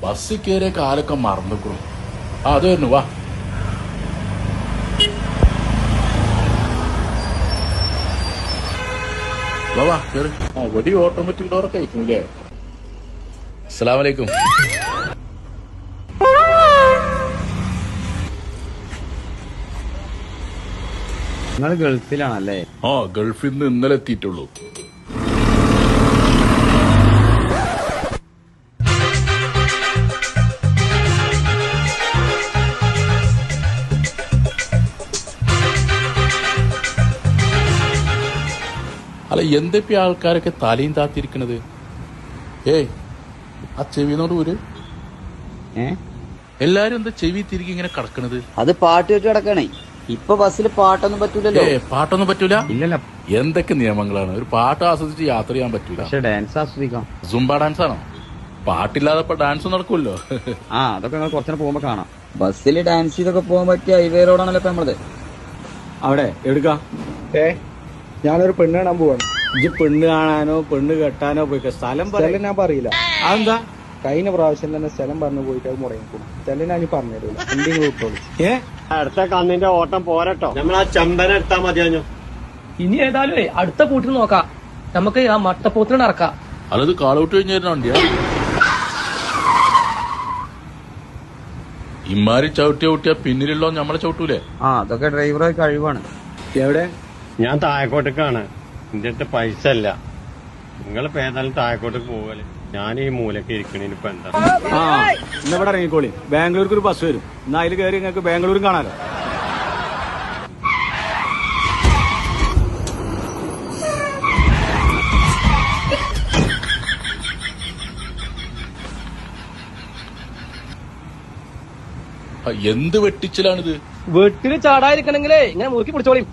Bus കയറിയ കാലൊക്കെ മറന്നിക്കണം. അത് തന്നെ വാ. വാ കേറി. വടി ഓട്ടോമാറ്റിക് ഡോറൊക്കെ അയക്കുംല്ലേ? അസ്സലാമു അലൈക്കും. നിങ്ങൾ ഗൾഫിലാണല്ലേ? ആ, ഗൾഫിൽ നിന്ന് ഇന്നലെ എത്തിയിട്ടുള്ളൂ. അല്ല, എന്തൊക്കെ ആൾക്കാരൊക്കെ തലയും താത്തിരിക്കണത്? ഏയ്, ആ ചെവിനോട് ഒരു എല്ലാരും എന്താ ചെവി തിരികെ ഇങ്ങനെ കിടക്കണത്? അത് പാട്ട് വെച്ച് കിടക്കണേ. ഇപ്പൊ ബസ്സിൽ പാട്ടൊന്നും പറ്റൂലല്ലോ. പാട്ടൊന്നും പറ്റൂല? ഇല്ലല്ല. എന്തൊക്കെ നിയമങ്ങളാണ്! ഒരു പാട്ട് ആസ്വദിച്ച് യാത്ര ചെയ്യാൻ പറ്റൂല. പക്ഷെ ഡാൻസ് ആസ്വദിക്കാം. സുംബ ഡാൻസ് ആണോ? പാട്ടില്ലാതെ ഇപ്പൊ ഡാൻസ് നടക്കുമല്ലോ. ആ, അതൊക്കെ നിങ്ങൾ കുറച്ചു പോകുമ്പോ കാണാം. ബസ്സിൽ ഡാൻസ് ചെയ്തൊക്കെ പോകാൻ പറ്റിയ ഹൈവേ റോഡാണല്ലോ ഇപ്പൊ നമ്മളത്. അവിടെ എടുക്ക. ഞാനൊരു പെണ്ണ് കാണാൻ പോവാണ്. ഇജ്ജ് പെണ്ണ് കാണാനോ പെണ്ണ് കെട്ടാനോ പോയി സ്ഥലം സ്ഥലം ഞാൻ പറയില്ല. അതെന്താ? കഴിഞ്ഞ പ്രാവശ്യം തന്നെ സ്ഥലം പറഞ്ഞു പോയിട്ട് അത് മുടങ്ങിക്കും. സ്ഥലം ഞാൻ പറഞ്ഞു തരൂല. എന്തെങ്കിലും വിട്ടോളൂ. അടുത്ത കണ്ണിന്റെ ഓട്ടം പോരട്ടോ. നമ്മൾ ആ ചമ്പന എടുത്താൽ മതിയാഞ്ഞു. ഇനി ഏതായാലും അടുത്ത കൂട്ടിൽ നോക്കാം. നമുക്ക് ആ മട്ടപ്പോത്തിന് ഇറക്കാം. അല്ലത് കാളൗട്ട് കഴിഞ്ഞ വണ്ടിയാ. ഇമാരി ചവിട്ടിയാ പിന്നിലുള്ളോ നമ്മളെ ചവിട്ടൂലേ? ആ, അതൊക്കെ ഡ്രൈവറെ കഴിവാണ്. എവിടെ? ഞാൻ താഴെക്കോട്ടേക്കാണ്. എന്റെ അടുത്ത് പൈസ ഇല്ല. നിങ്ങൾ ഏതായാലും താഴെക്കോട്ടേക്ക് പോകല്. ഞാൻ ഈ മൂലക്ക് ഇരിക്കണേന് ഇപ്പൊ എന്താ? ആ, ഇന്നിവിടെ ഇറങ്ങിക്കോളി. ബാംഗ്ലൂർക്ക് ഒരു ബസ് വരും. എന്നാ അതിൽ കയറി നിങ്ങൾക്ക് ബാംഗ്ലൂരും കാണാലോ. എന്ത് വെട്ടിച്ചിലാണിത്? വീട്ടില് ചാടാതിരിക്കണെങ്കിലേ ഇങ്ങനെ മുറുക്കി പിടിച്ചോളി.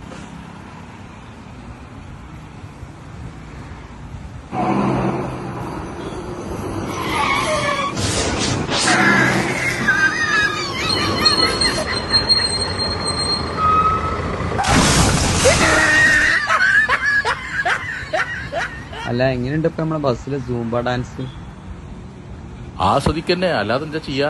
അല്ല, എങ്ങനെയുണ്ട് ഇപ്പൊ നമ്മളെ ബസ്സിലെ സൂംബ ഡാൻസ്? ആസ്വദിക്കന്നെ, അല്ലാതെ എന്താ ചെയ്യാ?